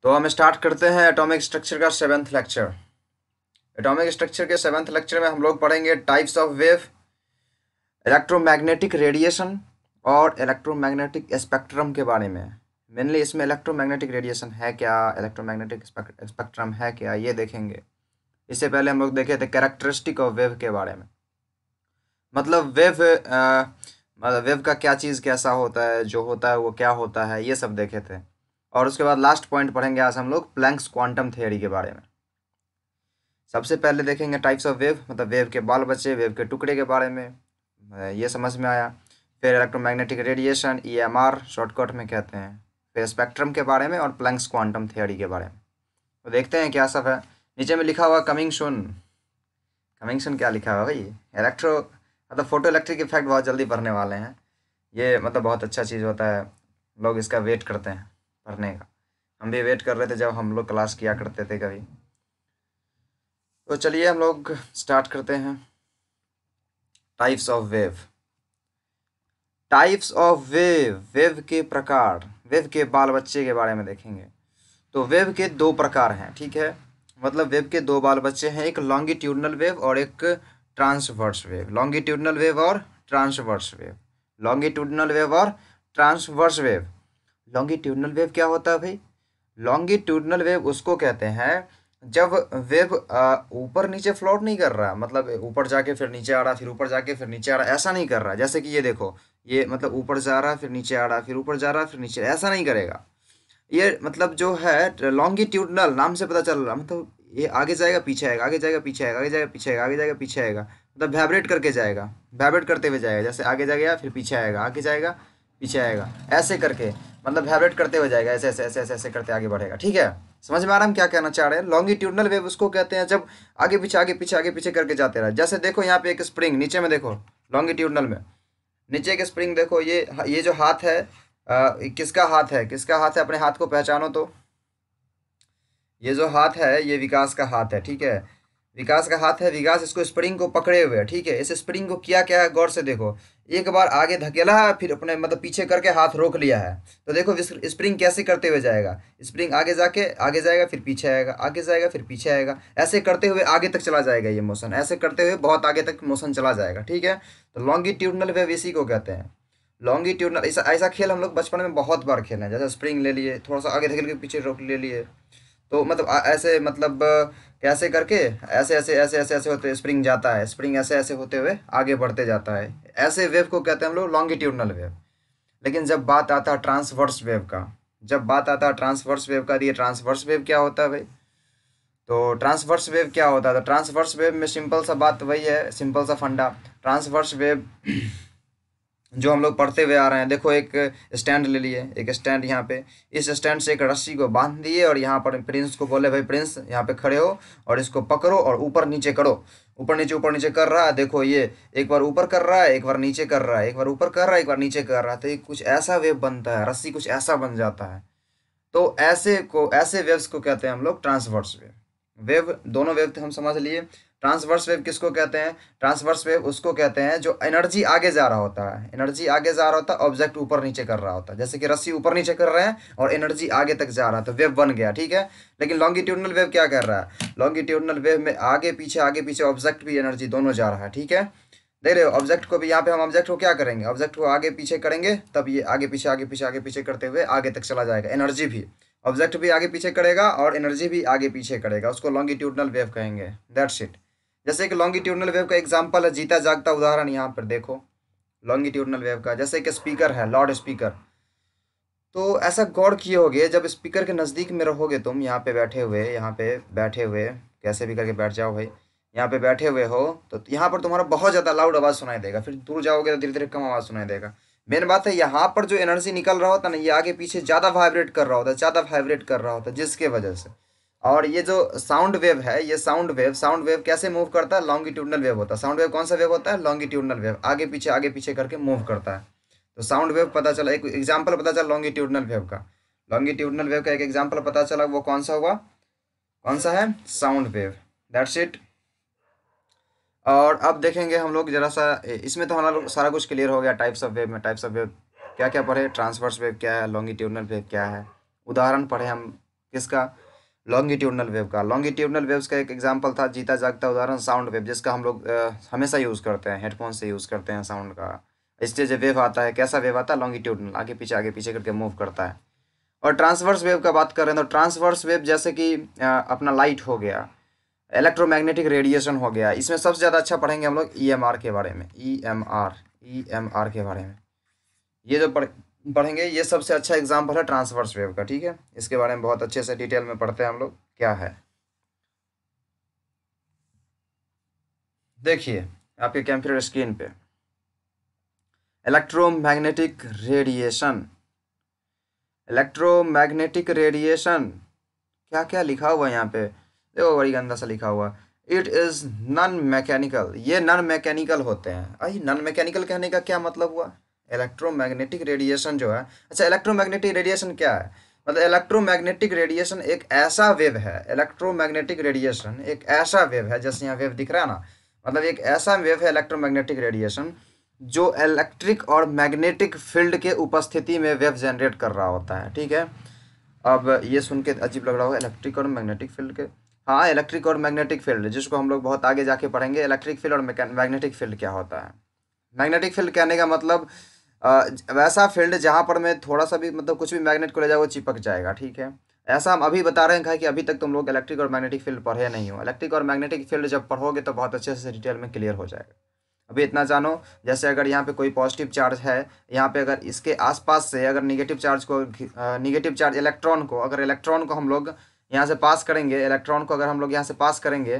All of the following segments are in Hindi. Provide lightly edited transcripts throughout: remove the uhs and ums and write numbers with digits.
तो हम स्टार्ट करते हैं एटॉमिक स्ट्रक्चर का 7th लेक्चर। एटॉमिक स्ट्रक्चर के 7th लेक्चर में हम लोग पढ़ेंगे types of wave, electromagnetic radiation और इलेक्ट्रोमैग्नेटिक स्पेक्ट्रम के बारे में। मेनली इसमें इलेक्ट्रोमैग्नेटिक रेडिएशन है क्या, इलेक्ट्रोमैग्नेटिक स्पेक्ट्रम है क्या, ये देखेंगे। इससे पहले हम लोग देखे थे कैरेक्टरिस्टिक ऑफ वेव के बारे में, मतलब वेव का क्या चीज़ कैसा होता है, जो होता है वो क्या होता है, ये सब देखे थे। और उसके बाद लास्ट पॉइंट पढ़ेंगे आज हम लोग प्लैंक्स क्वांटम थ्योरी के बारे में। सबसे पहले देखेंगे टाइप्स ऑफ वेव, मतलब वेव के बाल बच्चे, वेव के टुकड़े के बारे में, ये समझ में आया। फिर इलेक्ट्रोमैग्नेटिक रेडिएशन, EMR शॉर्टकट में कहते हैं। फिर स्पेक्ट्रम के बारे में और प्लैंक्स क्वांटम थ्योरी के बारे में। तो देखते हैं क्या सब है। नीचे में लिखा हुआ कमिंग सून। कमिंग सून क्या लिखा हुआ भाई? मतलब फोटो इलेक्ट्रिक इफेक्ट बहुत जल्दी पढ़ने वाले हैं। ये मतलब बहुत अच्छा चीज़ होता है, लोग इसका वेट करते हैं पढ़ने का। हम भी वेट कर रहे थे जब हम लोग क्लास किया करते थे कभी। तो चलिए हम लोग स्टार्ट करते हैं। Types of wave. Types of wave, wave के प्रकार, वेव के बाल बच्चे के बारे में देखेंगे। तो वेव के दो प्रकार हैं, ठीक है। मतलब वेव के दो बाल बच्चे हैं, एक लॉन्गिट्यूडनल वेव और एक ट्रांसवर्स वेव। लॉन्गिट्यूडनल वेव और ट्रांसवर्स वेव। लॉन्गिट्यूडनल वेव और ट्रांसवर्स वेव। लॉन्गिट्यूडनल वेव क्या होता है भाई? लॉन्गिट्यूडनल वेव उसको कहते हैं जब वेव ऊपर नीचे फ्लोट नहीं कर रहा, मतलब ऊपर जाके फिर नीचे आ रहा, फिर ऊपर जाके फिर नीचे आ रहा, ऐसा नहीं कर रहा। जैसे कि ये देखो, ये मतलब ऊपर जा रहा फिर नीचे आ रहा, फिर ऊपर जा रहा फिर नीचे, ऐसा नहीं करेगा। ये मतलब जो है लॉन्गिट्यूडनल, नाम से पता चल रहा, मतलब ये आगे जाएगा पीछे आएगा, आगे जाएगा पीछे आएगा, आगे जाएगा पीछे आएगा, आगे जाएगा पीछे आएगा, मतलब वाइब्रेट करके जाएगा, वाइब्रेट करते हुए जाएगा। जैसे आगे जाएगा फिर पीछे आएगा, आगे जाएगा पीछे आएगा, ऐसे करके मतलब वाइब्रेट करते हुए जाएगा, ऐसे ऐसे ऐसे ऐसे ऐसे करते आगे बढ़ेगा। ठीक है, समझ में आ रहा है हम क्या कहना चाह रहे हैं? लॉन्गिट्यूडनल वेव उसको कहते हैं जब आगे पीछे आगे पीछे आगे पीछे करके जाते रहे। जैसे देखो यहाँ पे एक स्प्रिंग, नीचे में देखो लॉन्गिट्यूडनल में, नीचे एक स्प्रिंग देखो, ये जो हाथ है, किसका हाथ है, किसका हाथ है? अपने हाथ को पहचानो तो। ये जो हाथ है ये विकास का हाथ है, ठीक है। विकास का हाथ है, विकास इसको स्प्रिंग को पकड़े हुए है, ठीक है। इस स्प्रिंग को किया क्या है, गौर से देखो। एक बार आगे धकेला है, फिर अपने मतलब पीछे करके हाथ रोक लिया है। तो देखो स्प्रिंग कैसे करते हुए जाएगा। स्प्रिंग आगे जाके आगे जाएगा फिर पीछे आएगा, आगे जाएगा फिर पीछे आएगा, ऐसे करते हुए आगे तक चला जाएगा। ये मोशन ऐसे करते हुए बहुत आगे तक मोशन चला जाएगा, ठीक है। तो लॉन्गिट्यूडनल वेव इसी को कहते हैं। लॉन्गिट्यूडनल ऐसा ऐसा खेल हम लोग बचपन में बहुत बार खेले हैं। जैसे स्प्रिंग ले लिए, थोड़ा सा आगे धकेल के पीछे रोक ले लिए, तो मतलब ऐसे मतलब कैसे करके ऐसे ऐसे ऐसे ऐसे ऐसे होते स्प्रिंग जाता है, स्प्रिंग ऐसे ऐसे होते हुए आगे बढ़ते जाता है। ऐसे वेव को कहते हैं हम लोग लॉन्गिट्यूडनल वेव। लेकिन जब बात आता है ट्रांसवर्स वेव का, जब बात आता है ट्रांसवर्स वेव का, ये ट्रांसवर्स वेव क्या होता है भाई? तो ट्रांसवर्स वेव क्या होता है? तो ट्रांसवर्स वेव में सिंपल सा बात वही है, सिंपल सा फंडा। ट्रांसवर्स वेव जो हम लोग पढ़ते हुए आ रहे हैं, देखो एक स्टैंड ले लिए, एक स्टैंड यहाँ पे, इस स्टैंड से एक रस्सी को बांध दिए और यहाँ पर प्रिंस को बोले भाई प्रिंस यहाँ पे खड़े हो और इसको पकड़ो और ऊपर नीचे करो। ऊपर नीचे कर रहा है, देखो ये एक बार ऊपर कर रहा है, एक बार नीचे कर रहा है, एक बार ऊपर कर रहा है, एक बार नीचे कर रहा है। तो ये कुछ ऐसा वेव बनता है, रस्सी कुछ ऐसा बन जाता है। तो ऐसे वेव्स को कहते हैं हम लोग ट्रांसवर्स वेव। वेव दोनों वेव हम समझ लिए। ट्रांसवर्स वेव किसको कहते हैं? ट्रांसवर्स वेव उसको कहते हैं जो एनर्जी आगे जा रहा होता है, एनर्जी आगे जा रहा होता है, ऑब्जेक्ट ऊपर नीचे कर रहा होता है। जैसे कि रस्सी ऊपर नीचे कर रहे हैं और एनर्जी आगे तक जा रहा है, तो वेव बन गया, ठीक है। लेकिन लॉन्गिट्यूडनल वेव क्या कर रहा है? लॉन्गिट्यूडनल वेव में आगे पीछे ऑब्जेक्ट भी एनर्जी दोनों जा रहा है, ठीक है। देख रहे हो ऑब्जेक्ट को भी, यहाँ पे हम ऑब्जेक्ट को क्या करेंगे, ऑब्जेक्ट को आगे पीछे करेंगे, तब ये आगे पीछे आगे पीछे आगे पीछे करते हुए आगे तक चला जाएगा। एनर्जी भी ऑब्जेक्ट भी आगे पीछे करेगा और एनर्जी भी आगे पीछे करेगा, उसको लॉन्गिट्यूडनल वेव कहेंगे। That's it. जैसे कि लॉन्गिट्यूडनल वेव का एग्जांपल है, जीता जागता उदाहरण यहाँ पर देखो लॉन्गिट्यूडनल वेव का। जैसे कि स्पीकर है, लाउड स्पीकर। तो ऐसा गौर किए होगे, जब स्पीकर के नज़दीक में रहोगे तुम, यहाँ पे बैठे हुए, यहाँ पे बैठे हुए, कैसे भी करके बैठ जाओ भाई, यहाँ पे बैठे हुए हो, तो यहाँ पर तुम्हारा बहुत ज़्यादा लाउड आवाज़ सुनाई देगा। फिर दूर जाओगे तो धीरे धीरे कम आवाज़ सुनाई देगा। मेन बात है यहाँ पर जो एनर्जी निकल रहा होता है ना, ये आगे पीछे ज़्यादा वाइब्रेट कर रहा होता है, ज़्यादा वाइब्रेट कर रहा होता है, जिसके वजह से। और ये जो साउंड वेव है, ये साउंड वेव कैसे मूव करता है? लॉन्गिट्यूडनल वेव होता है। साउंड वेव कौन सा वेव होता है? लॉन्गिट्यूडनल वेव, आगे पीछे करके मूव करता है। तो साउंड वेव पता चला, एक एग्जांपल पता चला लॉन्गिट्यूडनल वेव का। लॉन्गिट्यूडनल वेव का एक एग्जांपल पता चला, वो कौन सा हुआ? कौन सा है? Sound wave. That's it. और अब देखेंगे हम लोग जरा सा, इसमें तो हमारा सारा कुछ क्लियर हो गया। टाइप्स ऑफ वेव में, टाइप्स ऑफ वेव क्या क्या पढ़े, ट्रांसवर्स वेव क्या है, लॉन्गिट्यूडनल वेव क्या है, उदाहरण पढ़े हम किसका? लॉन्गिट्यूडनल वेव का। लॉन्गिट्यूडनल वेव्स का एक एग्जांपल था जीता जागता उदाहरण साउंड वेव, जिसका हम लोग हमेशा यूज़ करते हैं, हेडफोन से यूज़ करते हैं साउंड का। स्टेज वेव आता है, कैसा वेव आता है? लॉन्गिट्यूडनल, आगे पीछे करके मूव करता है। और ट्रांसवर्स वेव का बात कर रहे हैं तो ट्रांसवर्स वेव जैसे कि अपना लाइट हो गया, इलेक्ट्रोमैग्नेटिक रेडिएशन हो गया, इसमें सबसे ज़्यादा अच्छा पढ़ेंगे हम लोग ईएमआर के बारे में। ईएमआर के बारे में ये जो पढ़ेंगे, ये सबसे अच्छा एग्जाम्पल है ट्रांसवर्स वेव का, ठीक है। इसके बारे में बहुत अच्छे से डिटेल में पढ़ते हैं हम लोग क्या है। देखिए आपके कंप्यूटर स्क्रीन पे इलेक्ट्रोमैग्नेटिक रेडिएशन, इलेक्ट्रोमैग्नेटिक रेडिएशन क्या क्या लिखा हुआ है यहाँ पे, देखो बड़ी गंदा सा लिखा हुआ। इट इज़ नॉन मैकेनिकल, ये नॉन मैकेनिकल होते हैं। आई नॉन मैकेनिकल कहने का क्या मतलब हुआ? इलेक्ट्रोमैग्नेटिक रेडिएशन जो है, अच्छा इलेक्ट्रोमैग्नेटिक रेडिएशन क्या है? मतलब इलेक्ट्रोमैग्नेटिक रेडिएशन एक ऐसा वेव है, इलेक्ट्रोमैग्नेटिक रेडिएशन एक ऐसा वेव है, जैसे यहाँ वेव दिख रहा है ना, मतलब एक ऐसा वेव है इलेक्ट्रोमैग्नेटिक रेडिएशन जो इलेक्ट्रिक और मैग्नेटिक फील्ड के उपस्थिति में वेव जनरेट कर रहा होता है, ठीक है। अब ये सुन के अजीब लग रहा होगा, इलेक्ट्रिक और मैग्नेटिक फील्ड के, हाँ इलेक्ट्रिक और मैग्नेटिक फील्ड, जिसको हम लोग बहुत आगे जाके पढ़ेंगे। इलेक्ट्रिक फील्ड और मैग्नेटिक फील्ड क्या होता है? मैग्नेटिक फील्ड कहने का मतलब वैसा फील्ड जहाँ पर मैं थोड़ा सा भी मतलब कुछ भी मैग्नेट को ले जाओ वो चिपक जाएगा, ठीक है। ऐसा हम अभी बता रहे हैं कि अभी तक तुम लोग इलेक्ट्रिक और मैग्नेटिक फील्ड पढ़े नहीं हो। इलेक्ट्रिक और मैग्नेटिक फील्ड जब पढ़ोगे तो बहुत अच्छे से डिटेल में क्लियर हो जाएगा। अभी इतना जानो, जैसे अगर यहाँ पे कोई पॉजिटिव चार्ज है, यहाँ पे अगर इसके आसपास से अगर निगेटिव चार्ज को, निगेटिव चार्ज इलेक्ट्रॉन को, अगर इलेक्ट्रॉन को हम लोग यहाँ से पास करेंगे, इलेक्ट्रॉन को अगर हम लोग यहाँ से पास करेंगे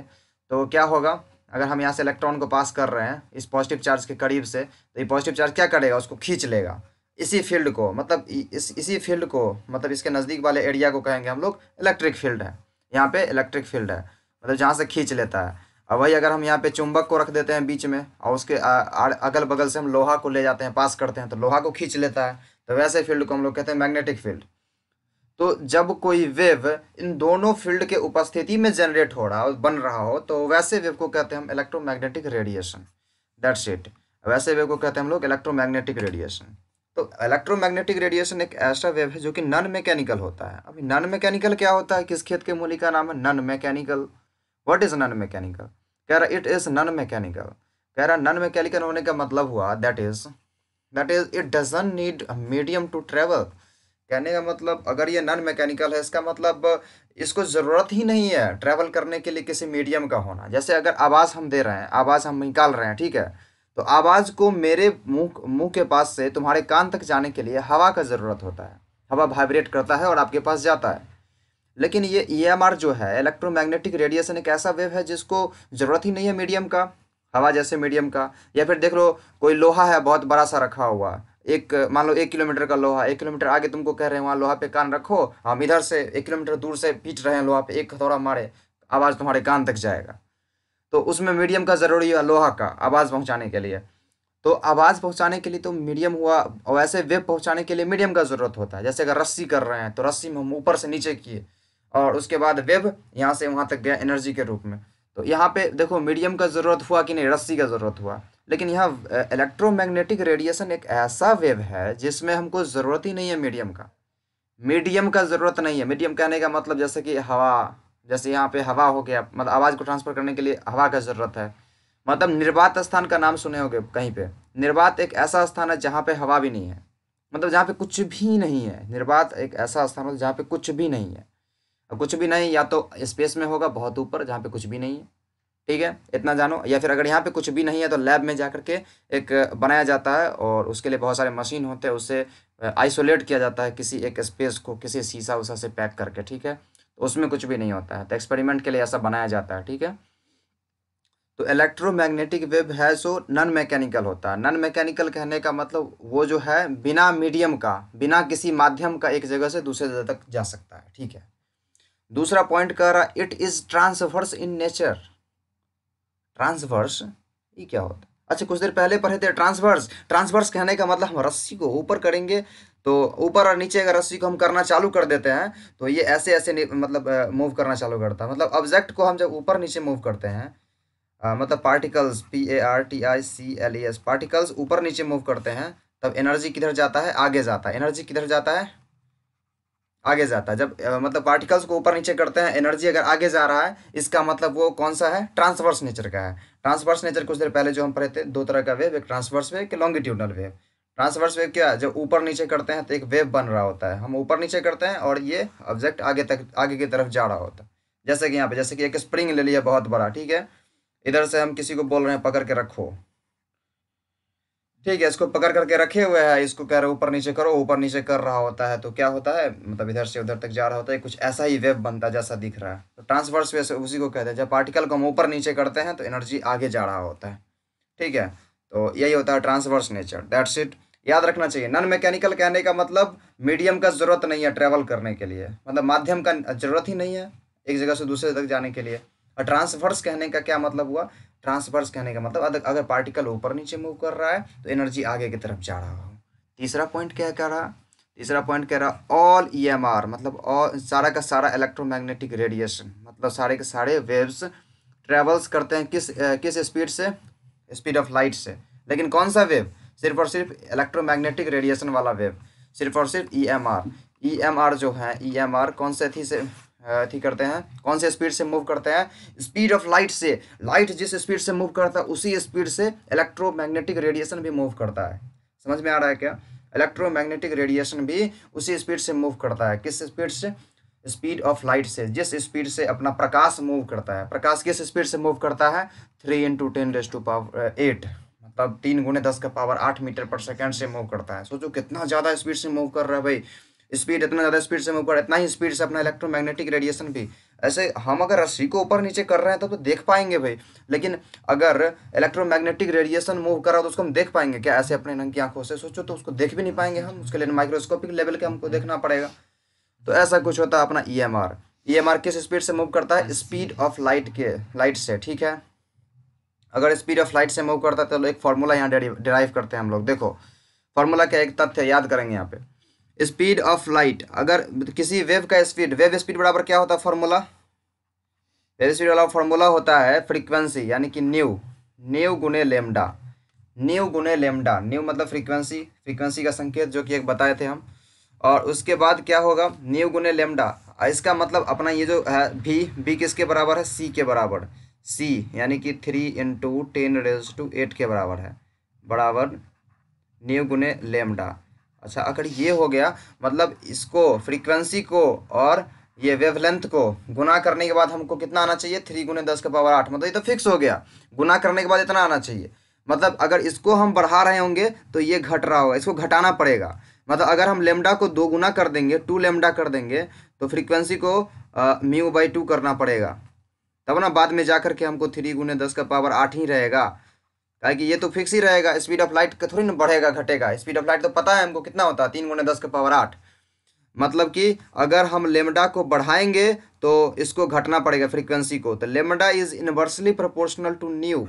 तो क्या होगा? अगर हम यहाँ से इलेक्ट्रॉन को पास कर रहे हैं इस पॉजिटिव चार्ज के करीब से, तो ये पॉजिटिव चार्ज क्या करेगा? उसको खींच लेगा, इसी फील्ड को, मतलब इसी फील्ड को, मतलब इसके नज़दीक वाले एरिया को कहेंगे हम लोग इलेक्ट्रिक फील्ड है। यहाँ पे इलेक्ट्रिक फील्ड है, मतलब जहाँ से खींच लेता है। और वही अगर हम यहाँ पे चुंबक को रख देते हैं बीच में और उसके अगल बगल से हम लोहा को ले जाते हैं, पास करते हैं, तो लोहा को खींच लेता है, तो वैसे फील्ड को हम लोग कहते हैं मैग्नेटिक फील्ड। तो जब कोई वेव इन दोनों फील्ड के उपस्थिति में जनरेट हो रहा हो, बन रहा हो, तो वैसे वेव को कहते हैं हम इलेक्ट्रोमैग्नेटिक रेडिएशन। दैट्स इट, वैसे वेव को कहते हैं हम लोग इलेक्ट्रोमैग्नेटिक रेडिएशन। तो इलेक्ट्रोमैग्नेटिक रेडिएशन एक ऐसा वेव है जो कि नॉन मैकेनिकल होता है। अभी नॉन मैकेनिकल क्या होता है? किस खेत के मूली का नाम है non mechanical? What is non mechanical? कह रहा इट इज नॉन मैकेनिकल, कह रहा नॉन मैकेनिकल होने का मतलब हुआ that is it doesn't need medium to travel. कहने का मतलब अगर ये नॉन मैकेनिकल है, इसका मतलब इसको ज़रूरत ही नहीं है ट्रैवल करने के लिए किसी मीडियम का होना। जैसे अगर आवाज़ हम दे रहे हैं, आवाज़ हम निकाल रहे हैं, ठीक है, तो आवाज़ को मेरे मुंह के पास से तुम्हारे कान तक जाने के लिए हवा का ज़रूरत होता है। हवा वाइब्रेट करता है और आपके पास जाता है। लेकिन ये ईएमआर जो है, इलेक्ट्रोमैग्नेटिक रेडिएशन, एक ऐसा वेव है जिसको ज़रूरत ही नहीं है मीडियम का, हवा जैसे मीडियम का। या फिर देख लो कोई लोहा है बहुत बड़ा सा रखा हुआ, एक मान लो 1 किलोमीटर का लोहा, 1 किलोमीटर आगे तुमको कह रहे हैं वहाँ लोहा पे कान रखो, हम इधर से 1 किलोमीटर दूर से पीट रहे हैं लोहा पे, एक हथौड़ा मारे, आवाज़ तुम्हारे कान तक जाएगा। तो उसमें मीडियम का ज़रूरी है, लोहा का, आवाज़ पहुँचाने के लिए। तो आवाज़ पहुँचाने के लिए तो मीडियम हुआ, और वैसे वेव पहुँचाने के लिए मीडियम का ज़रूरत होता है। जैसे अगर रस्सी कर रहे हैं तो रस्सी में हम ऊपर से नीचे किए और उसके बाद वेव यहाँ से वहाँ तक गया एनर्जी के रूप में। तो यहाँ पे देखो मीडियम का ज़रूरत हुआ कि नहीं, रस्सी का ज़रूरत हुआ। लेकिन यहाँ इलेक्ट्रोमैग्नेटिक रेडिएशन एक ऐसा वेव है जिसमें हमको ज़रूरत ही नहीं है मीडियम का, मीडियम का ज़रूरत नहीं है। मीडियम कहने का मतलब जैसे कि हवा, जैसे यहाँ पे हवा हो गया, मतलब आवाज़ को ट्रांसफ़र करने के लिए हवा का ज़रूरत है। मतलब निर्वात स्थान का नाम सुने होगे कहीं पे। निर्वात एक ऐसा स्थान है जहाँ पे हवा भी नहीं है, मतलब जहाँ पे कुछ भी नहीं है। निर्वात एक ऐसा स्थान है जहाँ पे कुछ भी नहीं है। और कुछ भी नहीं या तो स्पेस में होगा बहुत ऊपर जहाँ पे कुछ भी नहीं है, ठीक है, इतना जानो। या फिर अगर यहाँ पे कुछ भी नहीं है तो लैब में जा करके एक बनाया जाता है और उसके लिए बहुत सारे मशीन होते हैं, उससे आइसोलेट किया जाता है किसी एक स्पेस को, किसी शीशा उसा से पैक करके, ठीक है। तो उसमें कुछ भी नहीं होता है, तो एक्सपेरिमेंट के लिए ऐसा बनाया जाता है, ठीक है। तो इलेक्ट्रोमैग्नेटिक वेव है सो नॉन मैकेनिकल होता है। नॉन मैकेनिकल कहने का मतलब वो जो है बिना मीडियम का, बिना किसी माध्यम का एक जगह से दूसरे जगह तक जा सकता है, ठीक है। दूसरा पॉइंट कह रहा it is transverse in nature. Transverse ये क्या होता है? अच्छा कुछ देर पहले पढ़े थे ट्रांसवर्स। ट्रांसवर्स कहने का मतलब हम रस्सी को ऊपर करेंगे तो ऊपर और नीचे अगर रस्सी को हम करना चालू कर देते हैं तो ये ऐसे ऐसे मतलब मूव करना चालू करता है। मतलब ऑब्जेक्ट को हम जब ऊपर नीचे मूव करते हैं, मतलब पार्टिकल्स, PARTICLES, पार्टिकल्स ऊपर नीचे मूव करते हैं, तब एनर्जी किधर जाता है? आगे जाता है। एनर्जी किधर जाता है? आगे जाता है। जब मतलब पार्टिकल्स को ऊपर नीचे करते हैं, एनर्जी अगर आगे जा रहा है, इसका मतलब वो कौन सा है, ट्रांसवर्स नेचर का है। ट्रांसवर्स नेचर कुछ देर पहले जो हम पढ़े थे, दो तरह का वेव, एक ट्रांसवर्स वेव, एक लॉन्गिट्यूडनल वेव। ट्रांसवर्स वेव क्या है, जब ऊपर नीचे करते हैं तो एक वेव बन रहा होता है, हम ऊपर नीचे करते हैं और ये ऑब्जेक्ट आगे तक, आगे की तरफ जा रहा होता है। जैसे कि यहाँ पे, जैसे कि एक स्प्रिंग ले लिया बहुत बड़ा, ठीक है, इधर से हम किसी को बोल रहे हैं पकड़ के रखो, ठीक है, इसको पकड़ करके रखे हुए हैं, इसको कह रहे हो ऊपर नीचे करो, ऊपर नीचे कर रहा होता है, तो क्या होता है, मतलब इधर से उधर तक जा रहा होता है, कुछ ऐसा ही वेव बनता है जैसा दिख रहा है। तो ट्रांसवर्स वेव उसी को कहते हैं, जब पार्टिकल को हम ऊपर नीचे करते हैं तो एनर्जी आगे जा रहा होता है, ठीक है। तो यही होता है ट्रांसवर्स नेचर, दैट्स इट। याद रखना चाहिए, नॉन मैकेनिकल कहने का मतलब मीडियम का जरूरत नहीं है ट्रेवल करने के लिए, मतलब माध्यम का जरूरत ही नहीं है एक जगह से दूसरे तक जाने के लिए। और ट्रांसवर्स कहने का क्या मतलब हुआ, ट्रांसवर्स कहने का मतलब अगर पार्टिकल ऊपर नीचे मूव कर रहा है तो एनर्जी आगे की तरफ जा रहा हो। तीसरा पॉइंट क्या कह रहा, तीसरा पॉइंट कह रहा ऑल ईएमआर, मतलब ऑल, सारा का सारा इलेक्ट्रोमैग्नेटिक रेडिएशन, मतलब सारे के सारे वेव्स ट्रेवल्स करते हैं किस स्पीड से, स्पीड ऑफ लाइट से। लेकिन कौन सा वेव, सिर्फ और सिर्फ इलेक्ट्रोमैग्नेटिक रेडिएशन वाला वेव, सिर्फ और सिर्फ ईएमआर। ईएमआर जो है, ईएमआर कौन से थी से थी करते हैं, कौन से स्पीड से मूव करते हैं, स्पीड ऑफ लाइट से। लाइट जिस स्पीड से मूव करता है उसी स्पीड से इलेक्ट्रोमैग्नेटिक रेडिएशन भी मूव करता है। समझ में आ रहा है क्या, इलेक्ट्रोमैग्नेटिक रेडिएशन भी उसी स्पीड से मूव करता है, किस स्पीड से, स्पीड ऑफ लाइट से। जिस स्पीड से अपना प्रकाश मूव करता है, प्रकाश किस स्पीड से मूव करता है, 3 × 10⁸, मतलब 3 × 10⁸ मीटर पर सेकेंड से मूव करता है। सोचो कितना ज़्यादा स्पीड से मूव कर रहा है भाई, स्पीड इतना ज़्यादा स्पीड से मूव कर रहा है, इतना ही स्पीड से अपना इलेक्ट्रोमैग्नेटिक रेडिएशन भी। ऐसे हम अगर रस्सी को ऊपर नीचे कर रहे हैं तब तो देख पाएंगे भाई, लेकिन अगर इलेक्ट्रोमैग्नेटिक रेडिएशन मूव कर रहा हो तो उसको हम देख पाएंगे क्या, ऐसे अपने नंगी आंखों से, सोचो तो उसको देख भी नहीं पाएंगे हम, उसके लिए माइक्रोस्कोपिक लेवल के हमको देखना पड़ेगा। तो ऐसा कुछ होता है अपना ईएमआर। ईएमआर किस स्पीड से मूव करता है, स्पीड ऑफ लाइट से, ठीक है। अगर स्पीड ऑफ लाइट से मूव करता है तो एक फार्मूला यहाँ डिराइव करते हैं हम लोग। देखो फार्मूला क्या, एक तथ्य याद करेंगे यहाँ पे, स्पीड ऑफ लाइट, अगर किसी वेव का स्पीड, वेव स्पीड बराबर क्या होता है फार्मूला, वेव स्पीड वाला फार्मूला होता है फ्रीक्वेंसी, यानी कि न्यू, न्यू गुने लेमडा, न्यू गुने लेमडा, न्यू मतलब फ्रीक्वेंसी, फ्रीक्वेंसी का संकेत जो कि एक बताए थे हम। और उसके बाद क्या होगा, न्यू गुने लेमडा, इसका मतलब अपना ये जो है भी किसके बराबर है, सी के बराबर, सी यानी कि 3 × 10⁸ के बराबर है, बराबर न्यू गुने लेमडा। अच्छा अगर ये हो गया, मतलब इसको फ्रीक्वेंसी को और ये वेवलेंथ को गुना करने के बाद हमको कितना आना चाहिए, 3 × 10⁸, मतलब ये तो फिक्स हो गया, गुना करने के बाद इतना आना चाहिए। मतलब अगर इसको हम बढ़ा रहे होंगे तो ये घट रहा होगा, इसको घटाना पड़ेगा। मतलब अगर हम लेमडा को 2 गुना कर देंगे, 2 लेमडा कर देंगे, तो फ्रीक्वेंसी को μ/2 करना पड़ेगा, तब ना बाद में जा करके हमको 3 × 10⁸ ही रहेगा। काहे कि ये तो फिक्स ही रहेगा, स्पीड ऑफ लाइट का थोड़ी ना बढ़ेगा घटेगा, स्पीड ऑफ लाइट तो पता है हमको कितना होता है, 3 × 10⁸। मतलब कि अगर हम लेमडा को बढ़ाएंगे तो इसको घटना पड़ेगा फ्रीक्वेंसी को, तो lambda is inversely proportional to nu.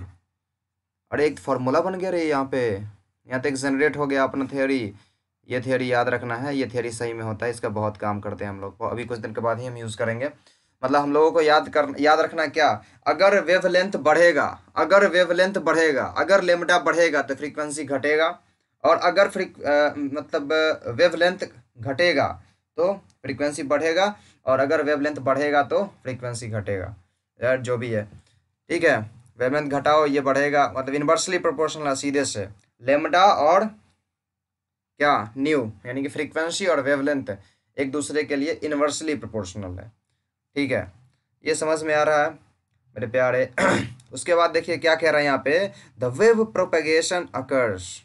अरे एक फॉर्मूला बन गया रे यहाँ पे, यहाँ तक जनरेट हो गया अपना थियोरी। ये थियोरी याद रखना है, ये थियोरी सही में होता है, इसका बहुत काम करते हैं हम लोग को, अभी कुछ दिन के बाद ही हम यूज़ करेंगे। मतलब हम लोगों को याद रखना क्या, अगर वेवलेंथ बढ़ेगा, अगर वेवलेंथ बढ़ेगा, अगर लेमडा बढ़ेगा तो फ्रीक्वेंसी घटेगा, और अगर मतलब वेवलेंथ घटेगा तो फ्रीक्वेंसी बढ़ेगा, और अगर वेवलेंथ बढ़ेगा तो फ्रीक्वेंसी घटेगा, यार जो भी है, ठीक है। वेवलेंथ घटाओ ये बढ़ेगा, मतलब इनवर्सली प्रोपोर्शनल है सीधे से, लेमडा और क्या, न्यू, यानी कि फ्रीक्वेंसी और वेवलेंथ एक दूसरे के लिए इनवर्सली प्रोपोर्शनल है, ठीक है। ये समझ में आ रहा है मेरे प्यारे। उसके बाद देखिए क्या कह रहा है यहाँ पे, द वेव प्रोपेगेशन अकर्स।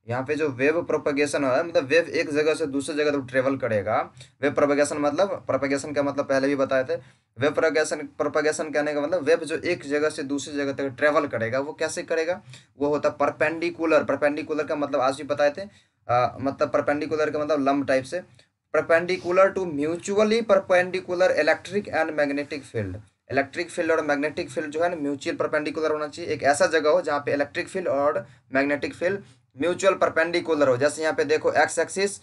यहाँ पे जो वेव प्रोपेगेशन है, मतलब वेव एक जगह से दूसरी जगह तक ट्रेवल करेगा। वेव प्रोपेगेशन मतलब, प्रोपेगेशन का मतलब पहले भी बताए थे, वेव प्रोपेगेशन कहने का मतलब वेव जो एक जगह से दूसरी जगह तक ट्रेवल करेगा, वो कैसे करेगा, वो होता है परपेंडिकुलर। परपेंडिकुलर का मतलब आज भी बताए थे, मतलब परपेंडिकुलर का मतलब लंब टाइप से, perpendicular two mutually perpendicular electric and magnetic field. Electric field और मैग्नेटिक फील्ड जो है ना म्यूचुअल परपेंडिकुलर होना चाहिए, एक ऐसा जगह हो जहाँ पे इलेक्ट्रिक फील्ड और मैग्नेटिक फील्ड म्यूचुअल परपेंडिकुलर हो। जैसे यहाँ पे देखो एक्स एक्सिस,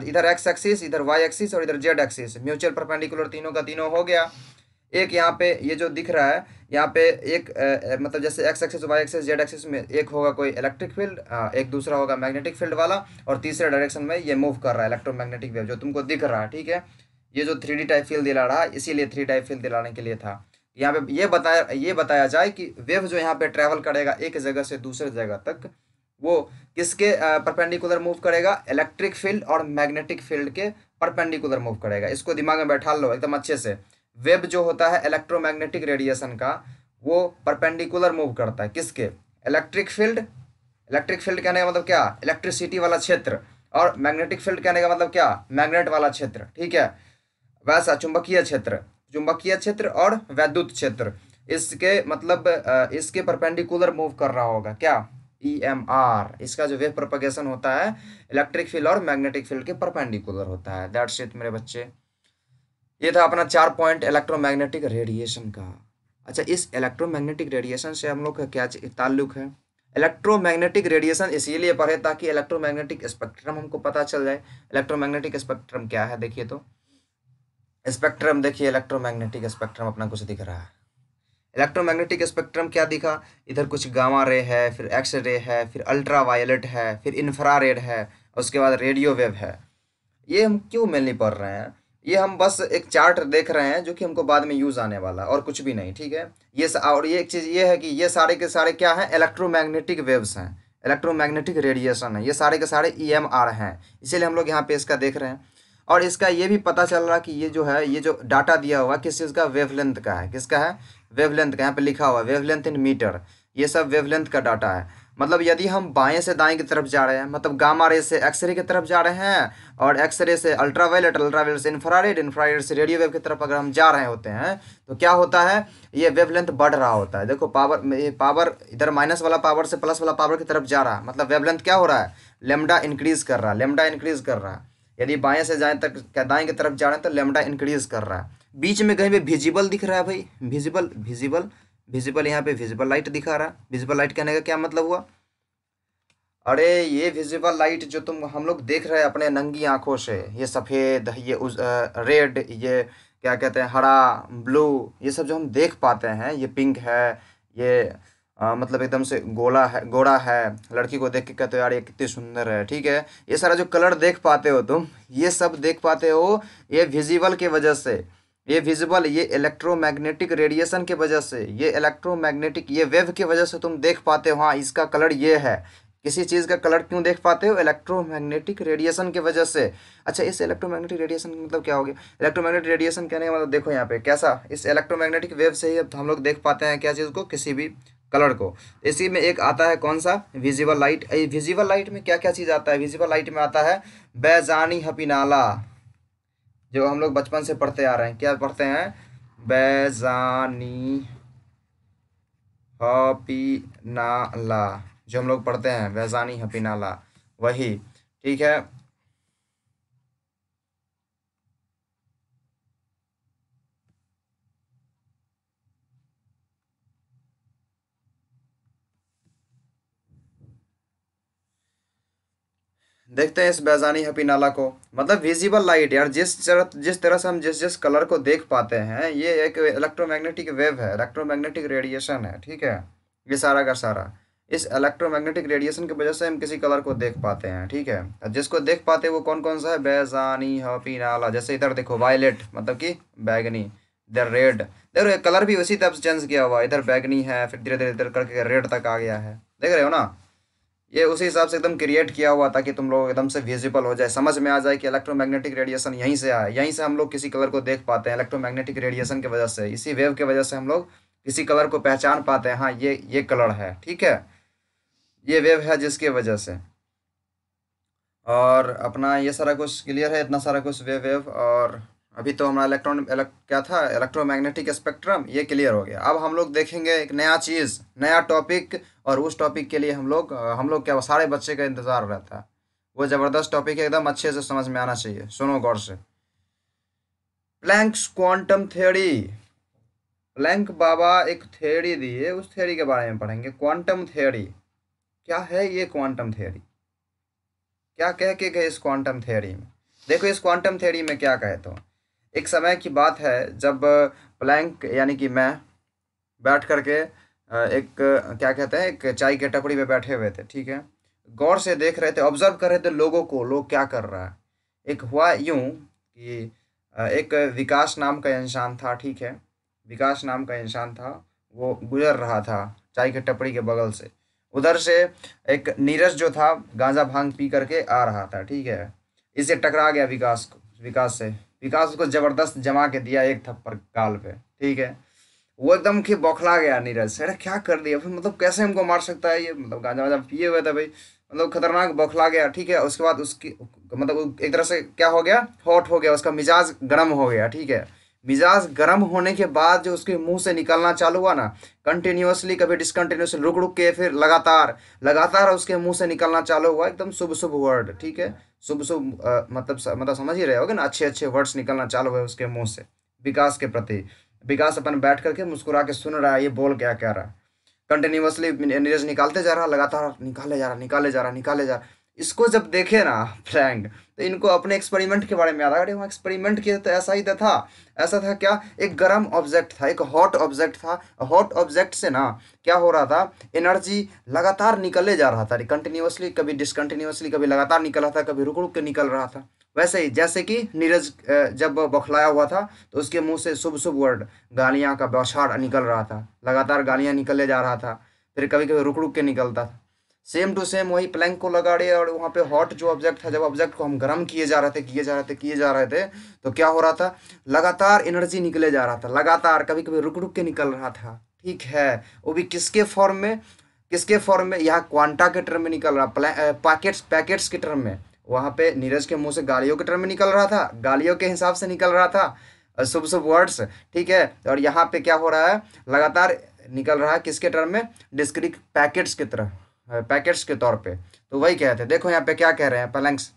इधर एक्स एक्सिस, इधर वाई एक्सिस और इधर जेड एक्सिस, म्यूचुअल परपेंडिकुलर तीनों का तीनों हो गया। एक यहाँ पे ये जो दिख रहा है यहाँ पे एक मतलब जैसे x axis y axis z axis में एक होगा कोई इलेक्ट्रिक फील्ड, एक दूसरा होगा मैग्नेटिक फील्ड वाला, और तीसरे डायरेक्शन में ये मूव कर रहा है इलेक्ट्रोमैग्नेटिक वेव जो तुमको दिख रहा है, ठीक है। ये जो 3D टाइप फील्ड दिला रहा है इसीलिए 3 टाइप फील्ड दिलाने के लिए था। यहाँ पे ये बताया जाए कि वेव जो यहाँ पे ट्रैवल करेगा एक जगह से दूसरे जगह तक, वो किसके परपेंडिकुलर मूव करेगा, इलेक्ट्रिक फील्ड और मैग्नेटिक फील्ड के परपेंडिकुलर मूव करेगा। इसको दिमाग में बैठा लो एकदम अच्छे से। वेब जो होता है इलेक्ट्रोमैग्नेटिक रेडिएशन का, वो परपेंडिकुलर मूव करता है किसके, इलेक्ट्रिक फील्ड। इलेक्ट्रिक फील्ड कहने का मतलब क्या, इलेक्ट्रिसिटी वाला क्षेत्र, और मैग्नेटिक फील्ड कहने का मतलब क्या, मैग्नेट वाला क्षेत्र, ठीक है। वैसा चुंबकीय क्षेत्र और वैद्युत क्षेत्र, इसके मतलब इसके परपेंडिकुलर मूव कर रहा होगा क्या, EMR। इसका जो वेव प्रोपगेशन होता है इलेक्ट्रिक फील्ड और मैग्नेटिक फील्ड के परपेंडिकुलर होता है। दैट्स इट मेरे बच्चे। ये था अपना 4 पॉइंट इलेक्ट्रोमैग्नेटिक रेडिएशन का। अच्छा, इस इलेक्ट्रोमैग्नेटिक रेडिएशन से हम लोग का क्या ताल्लुक है। इलेक्ट्रोमैग्नेटिक रेडिएशन इसीलिए पढ़े ताकि इलेक्ट्रोमैग्नेटिक स्पेक्ट्रम हमको पता चल जाए। इलेक्ट्रोमैग्नेटिक स्पेक्ट्रम क्या है देखिए तो, स्पेक्ट्रम देखिए, इलेक्ट्रोमैग्नेटिक स्पेक्ट्रम अपना कुछ दिख रहा है। इलेक्ट्रोमैग्नेटिक स्पेक्ट्रम क्या दिखा, इधर कुछ गामा रे है, फिर एक्स रे है, फिर अल्ट्रा वायलेट है, फिर इंफ्रारेड है, और उसके बाद रेडियो वेव है। ये हम क्यों मेनली पढ़ रहे हैं, ये हम बस एक चार्ट देख रहे हैं जो कि हमको बाद में यूज़ आने वाला और कुछ भी नहीं, ठीक है। और ये एक चीज़ ये है कि ये सारे के सारे क्या हैं, इलेक्ट्रोमैग्नेटिक वेव्स हैं, इलेक्ट्रोमैग्नेटिक रेडिएशन है, ये सारे के सारे EMR हैं। इसीलिए हम लोग यहाँ पे इसका देख रहे हैं। और इसका ये भी पता चल रहा कि ये जो है, ये जो डाटा दिया हुआ किस चीज़ का, वेवलेंथ का है। किसका है, वेवलेंथ का। यहाँ पे लिखा हुआ वेवलेंथ इन मीटर, ये सब वेवलेंथ का डाटा है। मतलब यदि हम बाएं से दाएं की तरफ जा रहे हैं, मतलब गामा रे से एक्सरे की तरफ जा रहे हैं, और एक्सरे से अल्ट्रावायलेट, अल्ट्रावायलेट से इंफ्रारेड, इंफ्रारेड से रेडियो वेव की तरफ अगर हम जा रहे होते हैं, तो क्या होता है, ये वेवलेंथ बढ़ रहा होता है। देखो पावर, ये पावर इधर माइनस वाला पावर से प्लस वाला पावर की तरफ जा रहा है, मतलब वेवलेंथ क्या हो रहा है, लेमडा इंक्रीज कर रहा है, लेमडा इंक्रीज कर रहा है। यदि बाएं से जाए तक दाएं की तरफ जा रहे हैं तो लेमडा इंक्रीज कर रहा है। बीच में कहीं पे विजिबल दिख रहा है भाई, विजिबल विजिबल विजिबल, यहाँ पे विजिबल लाइट दिखा रहा है। विजिबल लाइट कहने का क्या मतलब हुआ, अरे ये विजिबल लाइट जो तुम हम लोग देख रहे हैं अपने नंगी आंखों से, ये सफ़ेद, ये रेड, ये क्या कहते हैं, हरा, ब्लू, ये सब जो हम देख पाते हैं, ये पिंक है, ये मतलब एकदम से गोरा है, लड़की को देख के कहते हो यार ये कितनी सुंदर है, ठीक है। ये सारा जो कलर देख पाते हो तुम, ये सब देख पाते हो, ये विजिबल के वजह से, ये विजिबल, ये इलेक्ट्रोमैग्नेटिक रेडिएशन के वजह से, ये इलेक्ट्रोमैग्नेटिक ये वेव की वजह से तुम देख पाते हो। हाँ, इसका कलर ये है। किसी चीज़ का कलर क्यों देख पाते हो, इलेक्ट्रोमैग्नेटिक रेडिएशन की वजह से। अच्छा, इस इलेक्ट्रोमैग्नेटिक रेडिएशन का मतलब क्या हो गया, इलेक्ट्रोमैग्नेटिक रेडिएशन कहने का मतलब देखो यहाँ पे कैसा, इस इलेक्ट्रोमैग्नेटिक वेव से ही अब हम लोग देख पाते हैं क्या चीज़ को, किसी भी कलर को। इसी में एक आता है कौन सा, विजिबल लाइट। विजिबल लाइट में क्या क्या चीज़ आता है, विजिबल लाइट में आता है बैजानी हपीनाला, जो हम लोग बचपन से पढ़ते आ रहे हैं। क्या पढ़ते हैं, बैजानी हपीनाला, जो हम लोग पढ़ते हैं बैजानी हपीनाला, वही, ठीक है। देखते हैं इस बैजानी हपीनाला को, मतलब विजिबल लाइट यार, जिस तरह से हम जिस जिस कलर को देख पाते हैं, ये एक इलेक्ट्रोमैग्नेटिक वेव है, इलेक्ट्रोमैग्नेटिक रेडिएशन है, ठीक है। ये सारा का सारा इस इलेक्ट्रोमैग्नेटिक रेडिएशन की वजह से हम किसी कलर को देख पाते हैं, ठीक है। अब जिसको देख पाते हैं वो कौन कौन सा है, बैजानी हपीनाला। जैसे इधर देखो वायलेट मतलब कि बैगनी, इधर रेड, देखो कलर भी उसी तरह से चेंज किया हुआ, इधर बैगनी है, फिर धीरे धीरे इधर करके रेड तक आ गया है, देख रहे हो ना। ये उसी हिसाब से एकदम क्रिएट किया हुआ ताकि तुम लोग एकदम से विजिबल हो जाए, समझ में आ जाए कि इलेक्ट्रोमैग्नेटिक रेडिएशन यहीं से आया, यहीं से हम लोग किसी कलर को देख पाते हैं इलेक्ट्रोमैग्नेटिक रेडिएशन की वजह से। इसी वेव की वजह से हम लोग किसी कलर को पहचान पाते हैं, हाँ ये कलर है, ठीक है, ये वेव है जिसके वजह से। और अपना ये सारा कुछ क्लियर है, इतना सारा कुछ वेव वेव। और अभी तो हमारा क्या था, इलेक्ट्रोमैग्नेटिक स्पेक्ट्रम, ये क्लियर हो गया। अब हम लोग देखेंगे एक नया चीज़, नया टॉपिक, और उस टॉपिक के लिए हम लोग क्या, सारे बच्चे का इंतज़ार रहता है। वो ज़बरदस्त टॉपिक है, एकदम अच्छे से समझ में आना चाहिए, सुनो गौर से। Planck's quantum theory. प्लैंक बाबा एक थ्योरी दिए, उस थ्योरी के बारे में पढ़ेंगे, क्वांटम थ्योरी। क्या है ये क्वांटम थ्योरी, क्या कह के गए इस क्वांटम थ्योरी में। देखो इस क्वांटम थ्योरी में क्या कहते हो, एक समय की बात है जब प्लैंक यानी कि मैं बैठ करके एक क्या कहते हैं, एक चाय के टपरी पे बैठे हुए थे, ठीक है। गौर से देख रहे थे, ऑब्जर्व कर रहे थे लोगों को, लोग क्या कर रहा है। एक हुआ यूं कि एक विकास नाम का इंसान था, ठीक है। विकास नाम का इंसान था, वो गुजर रहा था चाय के टपरी के बगल से। उधर से एक नीरज जो था गांजा भांग पी करके आ रहा था, ठीक है। इससे टकरा गया विकास से। विकास उसको जबरदस्त जमा के दिया एक थप्पड़ गाल पे, ठीक है। वो एकदम कि बौखला गया नीरज, अरे क्या कर दिया फिर, मतलब कैसे हमको मार सकता है ये, मतलब गांजा वाजा पिए हुए थे भाई, मतलब खतरनाक बौखला गया, ठीक है। उसके बाद उसकी मतलब वो एक तरह से क्या हो गया, हॉट हो गया, उसका मिजाज गर्म हो गया, ठीक है। मिजाज गर्म होने के बाद जो उसके मुंह से निकलना चालू हुआ ना, कंटिन्यूअसली, कभी डिसकंटिन्यूसली, रुक रुक के, फिर लगातार लगातार उसके मुंह से निकलना चालू हुआ एकदम शुभ शुभ वर्ड, ठीक है। शुभ शुभ मतलब समझ ही रहे होगे ना, अच्छे अच्छे वर्ड्स निकलना चालू हुए उसके मुंह से विकास के प्रति। विकास अपन बैठ करके मुस्कुरा के सुन रहा है ये बोल क्या कह रहा है। कंटिन्यूअसली नीरज निकालते जा रहा, लगातार निकाले जा रहा, निकाले जा रहा, निकाले जा रहा। इसको जब देखे ना फ्रैंक, तो इनको अपने एक्सपेरिमेंट के बारे में याद आ गया। वहाँ एक्सपेरिमेंट किया तो ऐसा ही तो था। ऐसा था क्या, एक गर्म ऑब्जेक्ट था, एक हॉट ऑब्जेक्ट था। हॉट ऑब्जेक्ट से ना क्या हो रहा था, एनर्जी लगातार निकले जा रहा था, कंटिन्यूअसली, कभी डिसकंटिन्यूअसली, कभी लगातार निकल रहा था, कभी रुक रुक के निकल रहा था। वैसे ही जैसे कि नीरज जब बौखलाया हुआ था तो उसके मुंह से शुभ शुभ वर्ड, गालियाँ का बौछार निकल रहा था, लगातार गालियाँ निकले जा रहा था, फिर कभी कभी रुक रुक के निकलता था। सेम टू सेम वही प्लैंक को लगा रहे, और वहाँ पे हॉट जो ऑब्जेक्ट था, जब ऑब्जेक्ट को हम गर्म किए जा रहे थे, किए जा रहे थे, किए जा रहे थे, तो क्या हो रहा था, लगातार एनर्जी निकले जा रहा था, लगातार, कभी कभी रुक रुक के निकल रहा था, ठीक है। वो भी किसके फॉर्म में, किसके फॉर्म में, यहाँ क्वांटा के टर्म में निकल रहा, पैकेट्स पैकेट्स के टर्म में। वहाँ पे नीरज के मुंह से गालियों के टर्म में निकल रहा था, गालियों के हिसाब से निकल रहा था, शुभ शुभ वर्ड्स, ठीक है। और यहाँ पे क्या हो रहा है, लगातार निकल रहा है किसके टर्म में, डिस्क्रीट पैकेट्स की तरह, पैकेट्स के तौर पे। तो वही कहते हैं, देखो यहाँ पे क्या कह रहे हैं प्लैंक्स।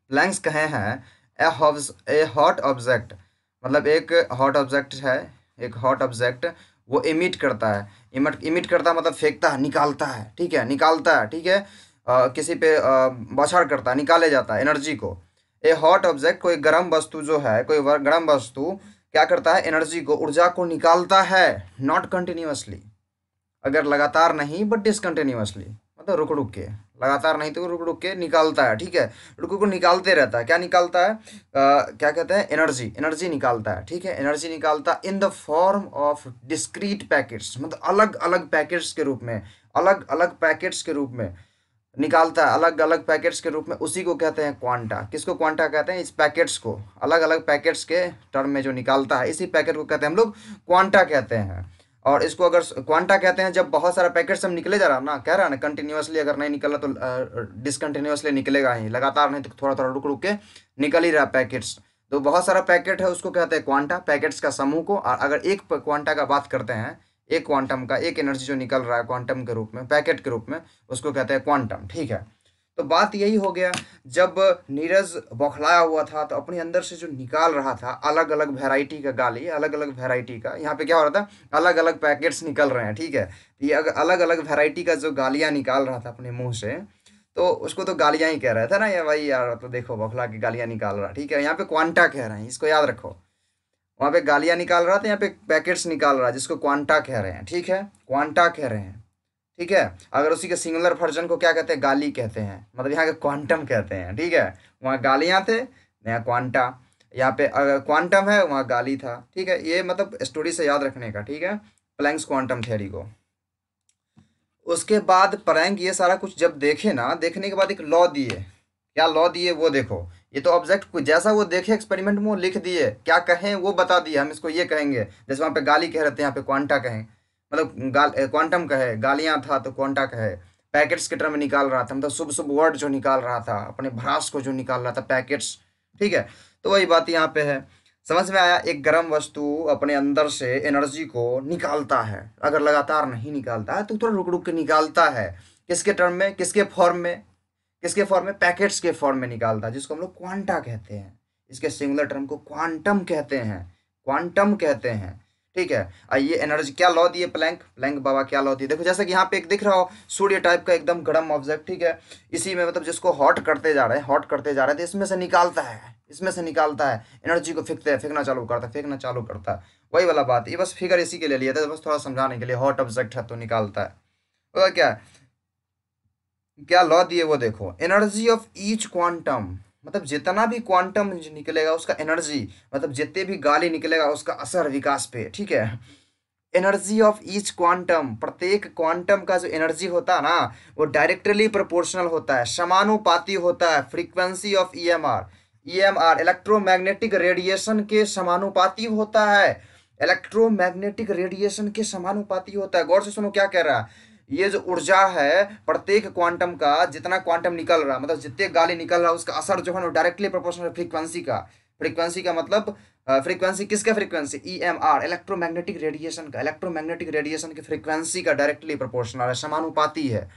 प्लैंक्स कहे हैं ए हॉट ऑब्जेक्ट, मतलब एक हॉट ऑब्जेक्ट है, एक हॉट ऑब्जेक्ट, वो इमिट करता है। इमिट करता है मतलब फेंकता है, निकालता है, ठीक है, निकालता है, ठीक है। किसी पे बौछार करता है, निकाले जाता है एनर्जी को। ए हॉट ऑब्जेक्ट, कोई गर्म वस्तु जो है, कोई गर्म वस्तु क्या करता है, एनर्जी को, ऊर्जा को निकालता है, नॉट कंटिन्यूअसली, अगर लगातार नहीं बट डिसकंटिन्यूअसली, मतलब रुक रुक के, लगातार नहीं तो रुक रुक के निकालता है, ठीक है। रुक रुक निकालते रहता है, क्या निकालता है, क्या कहते हैं, एनर्जी, एनर्जी निकालता है, ठीक है। एनर्जी निकालता in the form of discrete packets, मतलब अलग अलग पैकेट्स के रूप में, अलग अलग पैकेट्स के रूप में निकालता है, अलग अलग पैकेट्स के रूप में। उसी को कहते हैं क्वांटा। किसको क्वांटा कहते हैं, इस पैकेट्स को, अलग अलग पैकेट्स के टर्म में जो निकालता है, इसी पैकेट को कहते हैं हम लोग क्वांटा कहते हैं। और इसको अगर क्वांटा कहते हैं जब बहुत सारा पैकेट सब निकले जा रहा है ना, कह रहा है ना, कंटिन्यूअसली अगर नहीं निकला तो डिसकंटिन्यूअसली निकलेगा ही, लगातार नहीं तो थोड़ा थोड़ा रुक रुक के निकल ही रहा पैकेट्स। तो बहुत सारा पैकेट है, उसको कहते हैं क्वांटा, पैकेट्स का समूह को। और अगर एक क्वांटा का बात करते हैं, एक क्वांटम का, एक एनर्जी जो निकल रहा है क्वांटम के रूप में, पैकेट के रूप में, उसको कहते हैं क्वांटम, ठीक है। तो बात यही हो गया, जब नीरज बौखलाया हुआ था तो अपने अंदर से जो निकाल रहा था अलग अलग वैरायटी का गाली, अलग अलग वैरायटी का, यहाँ पे क्या हो रहा था, अलग अलग पैकेट्स निकल रहे हैं, ठीक है। ये अलग अलग वैरायटी का जो गालियाँ निकाल रहा था अपने मुंह से, तो उसको तो गालियाँ ही कह रहा था ना, ये भाई यार तो देखो बौखला की गालियाँ निकाल रहा, ठीक है। यहाँ पे क्वांटा कह रहे हैं, इसको याद रखो। वहाँ पे गालियाँ निकाल रहा था, यहाँ पे पैकेट्स निकाल रहा है, जिसको क्वांटा कह रहे हैं, ठीक है, क्वांटा कह रहे हैं, ठीक है। अगर उसी के सिंगुलर वर्जन को क्या कहते हैं, गाली कहते हैं, मतलब यहाँ के क्वांटम कहते हैं, ठीक है। वहाँ गालियाँ थे, यहाँ क्वांटा, यहाँ पे अगर क्वांटम है वहाँ गाली था, ठीक है। ये मतलब स्टोरी से याद रखने का, ठीक है, प्लैंक्स क्वांटम थ्योरी को। उसके बाद प्लैंक ये सारा कुछ जब देखे ना, देखने के बाद एक लॉ दिए। क्या लॉ दिए वो देखो। ये तो ऑब्जेक्ट कुछ जैसा वो देखे एक्सपेरिमेंट में वो लिख दिए, क्या कहें वो बता दिए, हम इसको ये कहेंगे, जैसे वहाँ पे गाली कह रहे थे, यहाँ पे क्वांटा कहें, मतलब क्वांटम कहे, गालियाँ था तो क्वांटा कहे। पैकेट्स के टर्म निकाल रहा था, मतलब शुभ शुभ वर्ड जो निकाल रहा था, अपने भ्रास को जो निकाल रहा था, पैकेट्स, ठीक है। तो वही बात यहाँ पे है, समझ में आया। एक गर्म वस्तु अपने अंदर से एनर्जी को निकालता है, अगर लगातार नहीं निकालता है तो थोड़ा रुक रुक के निकालता है, किसके टर्म में, किसके फॉर्म में, किसके फॉर्म में, पैकेट्स के फॉर्म में निकालता है, जिसको हम लोग क्वांटा कहते हैं। इसके सिंगुलर टर्म को क्वांटम कहते हैं, क्वांटम कहते हैं, ठीक है। ये एनर्जी क्या लॉ दिए प्लैंक, प्लैंक बाबा क्या लॉ दिए, देखो जैसे कि यहाँ पे एक दिख रहा हो सूर्य टाइप का एकदम गर्म ऑब्जेक्ट, ठीक है। इसी में मतलब जिसको हॉट करते जा रहे हैं, हॉट करते जा रहे थे, इसमें से निकालता है, इसमें से निकालता है, एनर्जी को फेंकना चालू करता है, फेंकना चालू करता है। वही वाला बात, ये बस फिगर इसी के लिए लिया था, बस थोड़ा समझाने के लिए। हॉट ऑब्जेक्ट है तो निकालता है। तो क्या क्या लॉ दिए वो देखो, एनर्जी ऑफ ईच क्वांटम, मतलब जितना भी क्वांटम निकलेगा उसका एनर्जी, मतलब जितने भी गाली निकलेगा उसका असर विकास पे, ठीक है। एनर्जी ऑफ ईच क्वांटम, प्रत्येक क्वांटम का जो एनर्जी होता है ना वो डायरेक्टली प्रोपोर्शनल होता है, समानुपाती होता है frequency of EMR. EMR electromagnetic radiation के समानुपाती होता है, इलेक्ट्रोमैग्नेटिक रेडिएशन के समानुपाती होता है। गौर से सुनो क्या कह रहा है, ये जो ऊर्जा है प्रत्येक क्वांटम का, जितना क्वांटम निकल रहा मतलब जितने गाली निकल रहा है उसका असर जो है ना डायरेक्टली प्रोपोर्शनल फ्रीक्वेंसी का। फ्रीक्वेंसी का मतलब फ्रीक्वेंसी किसका, फ्रीक्वेंसी ईएमआर इलेक्ट्रोमैग्नेटिक रेडिएशन का, इलेक्ट्रोमैग्नेटिक रेडिएशन की फ्रीक्वेंसी का डायरेक्टली प्रोपोर्शनल है, समानुपाती है,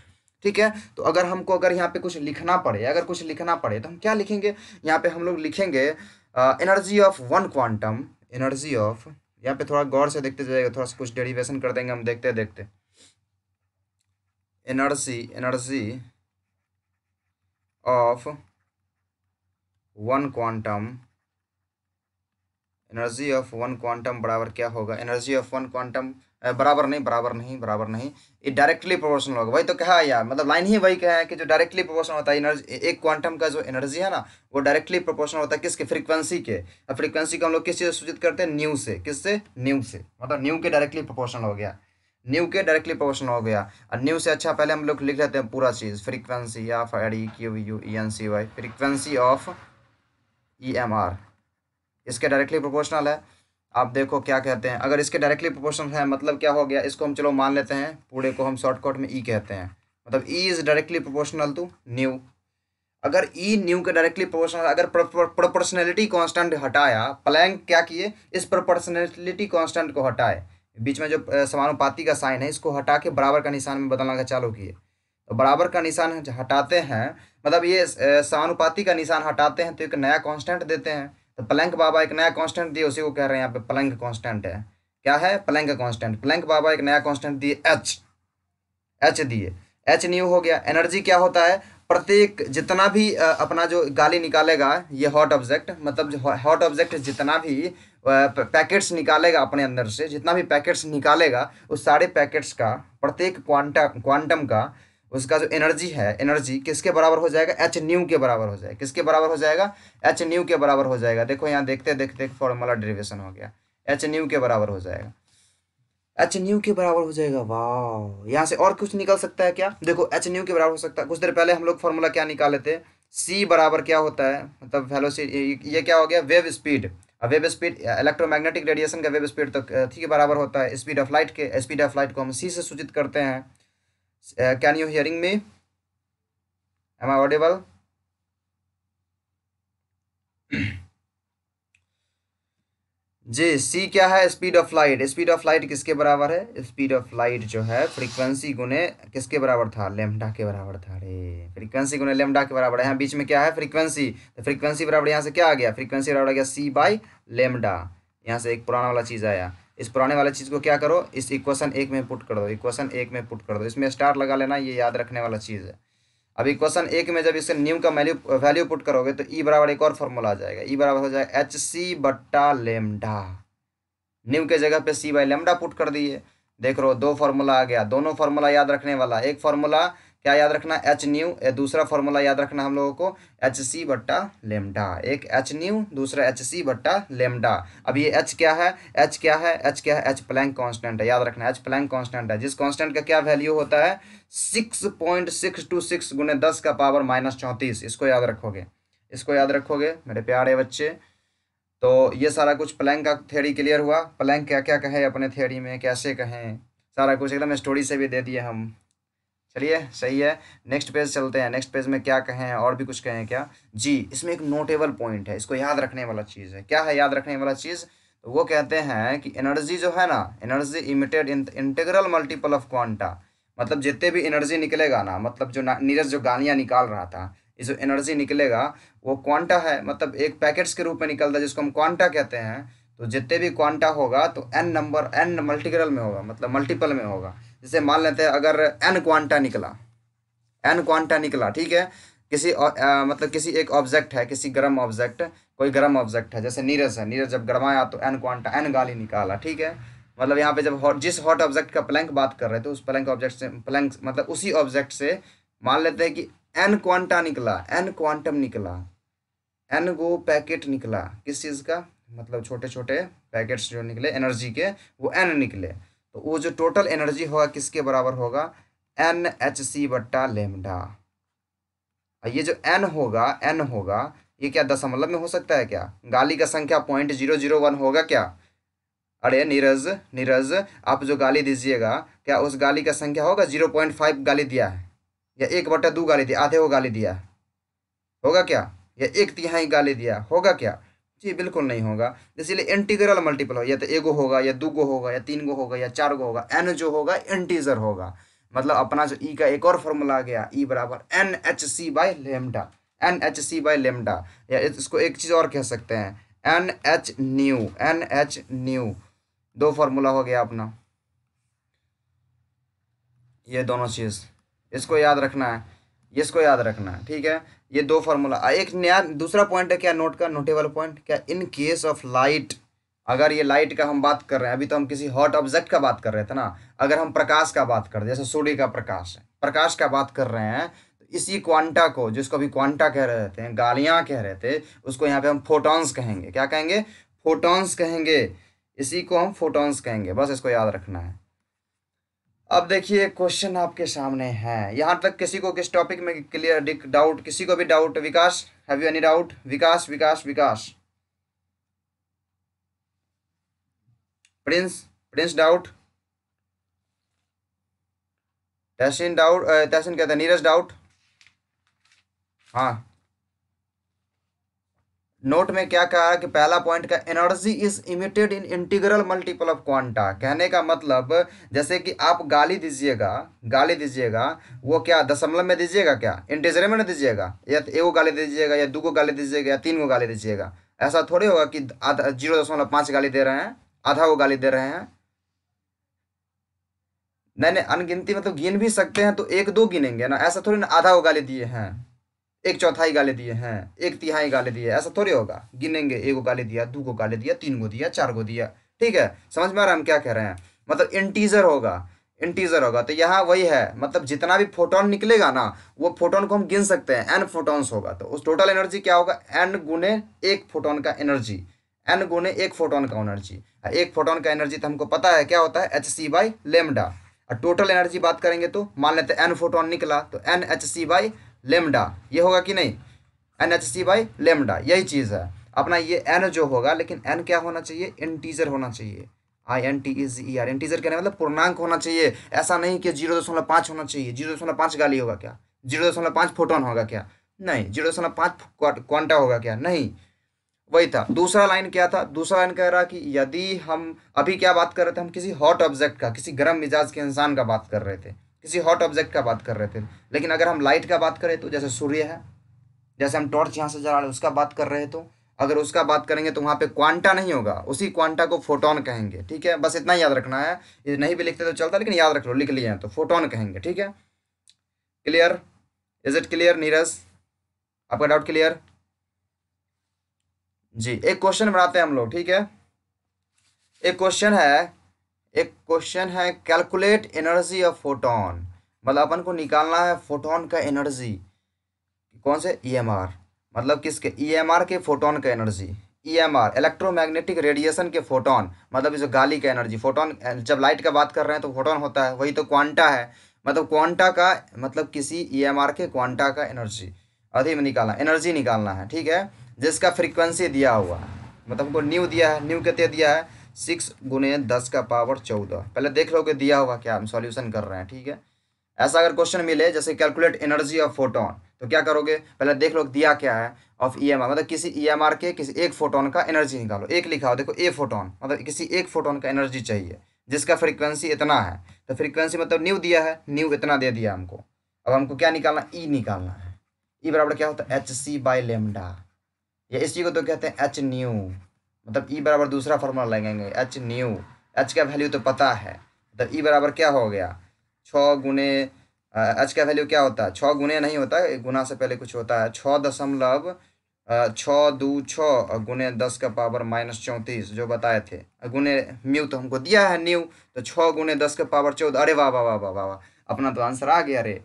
ठीक है। तो अगर हमको अगर यहाँ पे कुछ लिखना पड़े, अगर कुछ लिखना पड़े तो हम क्या लिखेंगे, यहाँ पे हम लोग लिखेंगे energy of one quantum, energy of, यहाँ पे थोड़ा गौर से देखते जाइएगा, थोड़ा सा कुछ डेरिवेशन कर देंगे हम देखते देखते। Energy of one quantum, energy of one quantum बराबर क्या होगा, एनर्जी ऑफ वन क्वांटम बराबर नहीं, ये डायरेक्टली प्रोपोर्शनल होगा। वही तो कहा है यार, मतलब लाइन ही वही कहा है कि जो डायरेक्टली प्रोपोर्शनल होता है एनर्जी, एक क्वांटम का जो एनर्जी है ना वो डायरेक्टली प्रोपोर्शनल होता है किसके, फ्रीक्वेंसी के। अब फ्रीक्वेंसी को हम लोग किस चीज़ से सूचित करते हैं, न्यू से, किससे, न्यू से, मतलब न्यू के डायरेक्टली प्रोपोर्शनल हो गया, न्यू के डायरेक्टली प्रोपोर्शनल हो गया। और न्यू से अच्छा पहले हम लोग लिख लेते हैं पूरा चीज़, frequency of EQUENCY, frequency of EMR, इसके डायरेक्टली प्रोपोर्शनल है। आप देखो क्या कहते हैं, अगर इसके डायरेक्टली प्रोपोर्शनल है मतलब क्या हो गया, इसको हम चलो मान लेते हैं, पूरे को हम शॉर्टकट में ई कहते हैं, मतलब E is directly proportional to nu. अगर ई न्यू के डायरेक्टली प्रोपोर्शनल, अगर प्रोपोर्शनलिटी कांस्टेंट हटाया, प्लैंक क्या किए, इस प्रोपोर्शनलिटी कांस्टेंट को हटाए, बीच में जो समानुपाती का साइन है इसको हटा के बराबर का निशान में बदलना का चालू किए। तो बराबर का निशान हटाते हैं, मतलब ये समानुपाती का निशान हटाते हैं तो एक नया कांस्टेंट देते हैं। तो प्लैंक बाबा एक नया कांस्टेंट दिए, उसी को कह रहे हैं यहाँ पे प्लैंक कांस्टेंट है। क्या है, प्लैंक कांस्टेंट। प्लैंक बाबा एक नया कांस्टेंट दिए, एच दिए, एच न्यू हो गया। एनर्जी क्या होता है, प्रत्येक जितना भी अपना जो गाली निकालेगा ये हॉट ऑब्जेक्ट, मतलब हॉट ऑब्जेक्ट जितना भी पैकेट्स निकालेगा अपने अंदर से, जितना भी पैकेट्स निकालेगा उस सारे पैकेट्स का, प्रत्येक क्वांटम का उसका जो एनर्जी है, एनर्जी किसके बराबर हो जाएगा, एच न्यू के बराबर हो जाएगा। किसके बराबर हो जाएगा, एच न्यू के बराबर हो जाएगा। देखो यहाँ देखते देखते फॉर्मूला डेरिवेशन हो गया, एच न्यू के बराबर हो जाएगा, एच न्यू के बराबर हो जाएगा। वाह, यहाँ से और कुछ निकल सकता है क्या, देखो एच न्यू के बराबर हो सकता है। कुछ देर पहले हम लोग फॉर्मूला क्या निकाले थे, सी बराबर क्या होता है, मतलब वेलोसिटी, ये क्या हो गया, wave speed. Wave speed electromagnetic radiation का वेव स्पीड तो ठीक बराबर होता है स्पीड ऑफ लाइट के। स्पीड ऑफ लाइट को हम सी से सूचित करते हैं। Can you hearing me, am I audible? जी, सी क्या है, speed of light. Speed of light किसके बराबर है, स्पीड ऑफ लाइट जो है फ्रीक्वेंसी गुने किसके बराबर था, लेमडा के बराबर था। अरे फ्रीक्वेंसी गुने लेमडा के बराबर है, यहाँ बीच में क्या है, फ्रीक्वेंसी, तो फ्रीक्वेंसी बराबर यहाँ से क्या आ गया, फ्रीक्वेंसी बराबर आ गया सी बाई लेमडा। यहाँ से एक पुराना वाला चीज़ आया, इस पुराने वाला चीज़ को क्या करो, इस इक्वेशन एक में पुट कर दो, इक्वेशन एक में पुट कर दो, इसमें स्टार लगा लेना, ये याद रखने वाला चीज़ है। अब इक्वेशन एक में जब इससे न्यू का वैल्यू पुट करोगे तो ई बराबर एक और फॉर्मूला आ जाएगा, ई बराबर हो जाएगा एच सी बट्टा लेमडा। न्यू के जगह पे सी बाई लेमडा पुट कर दिए, देख लो दो फार्मूला आ गया। दोनों फार्मूला याद रखने वाला, एक फार्मूला क्या याद रखना, एच न्यू, दूसरा फार्मूला याद रखना हम लोगों को एच सी बट्टा लेमडा। एक एच न्यू, दूसरा एच सी बट्टा लेमडा। अब ये एच क्या है, एच क्या है, एच क्या है, एच प्लैंक कांस्टेंट है, याद रखना एच प्लैंक कांस्टेंट है, जिस कांस्टेंट का क्या वैल्यू होता है 6.626 गुने 10 का पावर -34। इसको याद रखोगे, इसको याद रखोगे मेरे प्यारे बच्चे। तो ये सारा कुछ प्लैंक का थ्योरी क्लियर हुआ, प्लैंक क्या क्या कहे अपने थ्योरी में, कैसे कहें, सारा कुछ एकदम स्टोरी से भी दे दिए हम। चलिए सही है, नेक्स्ट पेज चलते हैं। नेक्स्ट पेज में क्या कहें, और भी कुछ कहें क्या जी, इसमें एक नोटेबल पॉइंट है, इसको याद रखने वाला चीज़ है। क्या है याद रखने वाला चीज़, तो वो कहते हैं कि एनर्जी जो है ना, energy emitted in integral multiple of quanta, मतलब जितने भी एनर्जी निकलेगा ना, मतलब जो नीरज जो गालियाँ निकाल रहा था, ये जो एनर्जी निकलेगा वो क्वांटा है, मतलब एक पैकेट्स के रूप में निकलता है जिसको हम क्वांटा कहते हैं। तो जितने भी क्वांटा होगा तो एन नंबर, एन मल्टीग्रल में होगा, मतलब मल्टीपल में होगा। जैसे मान लेते हैं अगर एन क्वांटा निकला, एन क्वांटा निकला, ठीक है, मतलब किसी एक ऑब्जेक्ट है, किसी गर्म ऑब्जेक्ट, कोई गर्म ऑब्जेक्ट है, जैसे नीरज है, नीरज जब गर्माया तो एन क्वांटा, एन गाली निकाला, ठीक है। मतलब यहाँ पे जब जिस हॉट ऑब्जेक्ट का प्लैंक बात कर रहे थे, उस प्लैंक ऑब्जेक्ट से, प्लैंक मतलब उसी ऑब्जेक्ट से मान लेते हैं कि एन क्वांटा निकला, एन क्वांटम निकला, एन गो पैकेट निकला, किस चीज़ का, मतलब छोटे छोटे पैकेट्स जो निकले एनर्जी के, वो एन निकले, तो वो जो टोटल एनर्जी होगा किसके बराबर होगा, एन एच सी बट्टा लेमडा। ये जो एन होगा, एन होगा, ये क्या दशमलव में हो सकता है क्या, गाली का संख्या 0.001 होगा क्या। अरे नीरज, नीरज आप जो गाली दीजिएगा, क्या उस गाली का संख्या होगा 0.5 गाली दिया है, या 1/2 गाली दिया, आधे को गाली दिया है, होगा क्या, या 1/3 गाली दिया होगा क्या, जी बिल्कुल नहीं होगा। इसीलिए इंटीग्रल मल्टीपल हो, या तो एगो होगा, या दूगो होगा, या तीन गो होगा, या चार गो होगा, एन जो होगा इंटीजर होगा। मतलब अपना जो ई का एक और फॉर्मूला आ गया, ई बराबर n h c by lambda, n h c by lambda, या इसको एक चीज़ और कह सकते हैं, n h nu, n h nu. दो फार्मूला हो गया अपना, ये दोनों चीज़ इसको याद रखना है, इसको याद रखना है, ठीक है। ये दो फार्मूला, एक नया दूसरा पॉइंट है क्या नोट का, नोटेबल पॉइंट क्या, इन केस ऑफ लाइट, अगर ये लाइट का हम बात कर रहे हैं, अभी तो हम किसी हॉट ऑब्जेक्ट का बात कर रहे थे ना, अगर हम प्रकाश का बात कर रहे हैं, जैसे सूर्य का प्रकाश है, प्रकाश का बात कर रहे हैं, तो इसी क्वांटा को, जिसको अभी क्वांटा कह रहे थे, गालियाँ कह रहे थे, उसको यहाँ पे हम फोटॉन्स कहेंगे, क्या कहेंगे, फोटॉन्स कहेंगे, इसी को हम फोटॉन्स कहेंगे, बस इसको याद रखना है। अब देखिए क्वेश्चन आपके सामने है, यहाँ तक किसी को किस टॉपिक में क्लियर डाउट, किसी को भी doubt, Vikas have you any doubt, Vikas Vikas Vikas, Prince, Prince doubt, Tahseen doubt, Tahseen कहते हैं नीरज डाउट, हाँ। नोट में क्या कहा कि पहला पॉइंट का energy is emitted in integral multiple of quanta, कहने का मतलब जैसे कि आप गाली दीजिएगा, गाली दीजिएगा, वो क्या दशमलव में दीजिएगा क्या, इंटीजर में ना दीजिएगा, या तो एगो गाली दीजिएगा, या दो गाली दीजिएगा, या तीन गो गाली दीजिएगा, ऐसा थोड़ी होगा कि आधा 0.5 गाली दे रहे हैं, आधा वो गाली दे रहे हैं, नहीं नहीं, अनगिनती मतलब गिन भी सकते हैं, तो एक दो गिनेंगे ना, ऐसा थोड़ी ना आधा वो गाली दिए हैं, एक चौथाई गाली दिए हैं, एक तिहाई गाली दिए, ऐसा थोड़ी होगा, गिनेंगे, एक गाली दिया, दो को गाली दिया, तीन को दिया, चार को दिया, ठीक है, समझ में आ रहा है हम क्या कह रहे हैं, मतलब इंटीजर होगा, इंटीजर होगा, तो यहाँ वही है, मतलब जितना भी फोटोन निकलेगा ना, वो फोटोन को हम गिन सकते हैं, एन फोटोन्स होगा, तो उस टोटल एनर्जी क्या होगा, एन गुने एक फोटोन का एनर्जी, एन गुने एक फोटोन का एनर्जी, एक फोटोन का एनर्जी तो हमको पता है क्या होता है, एच सी बाई लेमडा, और टोटल एनर्जी बात करेंगे तो मान लेते हैं एन फोटोन निकला, तो n h c by lambda, ये होगा कि नहीं, n h c by lambda, यही चीज़ है अपना, ये एन जो होगा, लेकिन एन क्या होना चाहिए, इंटीजर होना चाहिए, INTEZER, इंटीजर कहने मतलब पूर्णांक होना चाहिए, ऐसा नहीं कि 0.5 होना चाहिए, 0.5 गाली होगा क्या, 0.5 फोटोन होगा क्या, नहीं, 0.5 क्वांटा होगा क्या, नहीं, वही था। दूसरा लाइन क्या था, दूसरा लाइन कह रहा कि यदि हम अभी क्या बात कर रहे थे, हम किसी हॉट ऑब्जेक्ट का, किसी गर्म मिजाज के इंसान का बात कर रहे थे, किसी हॉट ऑब्जेक्ट का बात कर रहे थे, लेकिन अगर हम लाइट का बात करें तो जैसे सूर्य है, जैसे हम टॉर्च यहाँ से जला रहे हैं उसका बात कर रहे हैं, तो अगर उसका बात करेंगे तो वहाँ पे क्वांटा नहीं होगा, उसी क्वांटा को फोटोन कहेंगे, ठीक है, बस इतना याद रखना है, ये नहीं भी लिखते तो चलता, लेकिन याद रख लो, लिख लिए हैं तो फोटोन कहेंगे, ठीक है, clear, is it clear Neeraj, आपका डाउट क्लियर, जी। एक क्वेश्चन बनाते हैं हम लोग, ठीक है, एक क्वेश्चन है, एक क्वेश्चन है, कैलकुलेट एनर्जी ऑफ फोटोन, मतलब अपन को निकालना है फोटोन का एनर्जी, कौन से, EMR, मतलब किसके, EMR के फोटोन का एनर्जी, EMR इलेक्ट्रोमैग्नेटिक रेडिएशन के फोटोन, मतलब इस गाली का एनर्जी, फोटोन जब लाइट का बात कर रहे हैं तो फोटोन होता है, वही तो क्वांटा है, मतलब क्वांटा का, मतलब किसी EMR के क्वांटा का एनर्जी अभी में निकालना, एनर्जी निकालना है, ठीक है, जिसका फ्रीक्वेंसी दिया हुआ है, मतलब हमको न्यू दिया है, न्यू कितने दिया है, 6 × 10⁻14, पहले देख लो कि दिया होगा क्या, हम सॉल्यूशन कर रहे हैं, ठीक है। ऐसा अगर क्वेश्चन मिले जैसे कैलकुलेट एनर्जी ऑफ फोटोन, तो क्या करोगे, पहले देख लो दिया क्या है, ऑफ EMR, मतलब किसी EMR के किसी एक फोटोन का एनर्जी निकालो, एक लिखा हो देखो, ए फोटोन, मतलब किसी एक फोटोन का एनर्जी चाहिए जिसका फ्रीक्वेंसी इतना है, तो फ्रीक्वेंसी मतलब न्यू दिया है, न्यू इतना दे दिया हमको, अब हमको क्या निकालना, ई निकालना है, ई बराबर क्या होता है, HC/λ, या इसी को तो कहते हैं एच न्यू, मतलब ई बराबर दूसरा फॉर्मूला लगेंगे, एच न्यू, एच का वैल्यू तो पता है, मतलब ई बराबर क्या हो गया, 6 × एच का वैल्यू क्या होता है, 6 गुने नहीं होता है, गुना से पहले कुछ होता है, 6 दशमलव 6×2 = 6 और गुने 10⁻−34 जो बताए थे, गुने म्यू तो हमको दिया है न्यू, तो 6 × 10⁻14। अरे वाह वाह वाह वाह वाह वाह, अपना तो आंसर आ गया रे,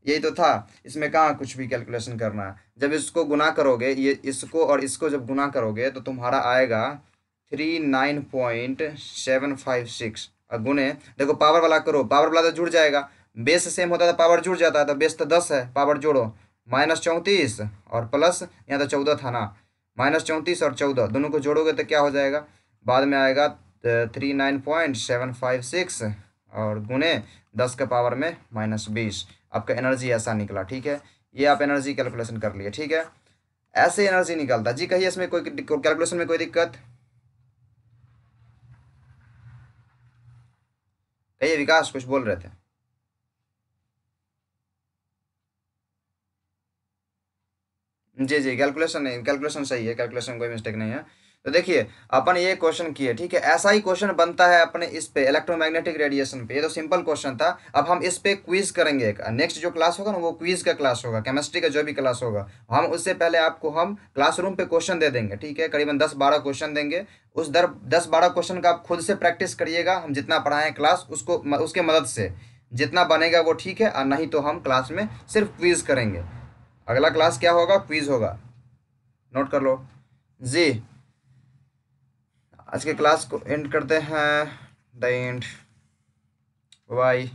यही तो था। इसमें कहाँ कुछ भी कैलकुलेशन करना है। जब इसको गुना करोगे, ये इसको और इसको जब गुना करोगे तो तुम्हारा आएगा 39.756, और गुने देखो पावर वाला करो, पावर वाला तो जुड़ जाएगा, बेस सेम होता है तो पावर जुड़ जाता है, तो बेस तो 10 है, पावर जोड़ो, -34 और प्लस, यहाँ तो 14 था ना, -34 और 14 दोनों को जोड़ोगे तो क्या हो जाएगा, बाद में आएगा 39.756 और गुने 10 के पावर में -20। आपका एनर्जी ऐसा निकला, ठीक है। ये आप एनर्जी कैलकुलेशन कर लिए, ठीक है। ऐसे एनर्जी निकलता जी। कहिए इसमें कोई कैलकुलेशन में कोई दिक्कत, कहिए विकास कुछ बोल रहे थे। जी जी, कैलकुलेशन नहीं, कैलकुलेशन सही है, कैलकुलेशन कोई मिस्टेक नहीं है। तो देखिए अपन ये क्वेश्चन किए, ठीक है, ऐसा ही क्वेश्चन बनता है अपने इस पे इलेक्ट्रोमैग्नेटिक रेडिएशन पे। ये तो सिंपल क्वेश्चन था। अब हम इस पे क्विज करेंगे, नेक्स्ट जो क्लास होगा ना वो क्विज का क्लास होगा, केमिस्ट्री का जो भी क्लास होगा, हम उससे पहले आपको हम क्लासरूम पे क्वेश्चन दे देंगे, ठीक है, करीबन 10-12 क्वेश्चन देंगे। उस 10-12 क्वेश्चन का आप खुद से प्रैक्टिस करिएगा, हम जितना पढ़ाएं क्लास उसको उसके मदद से जितना बनेगा वो ठीक है, और नहीं तो हम क्लास में सिर्फ क्विज करेंगे। अगला क्लास क्या होगा, क्विज होगा, नोट कर लो जी। आज के क्लास को एंड करते हैं, द एंड, बाय।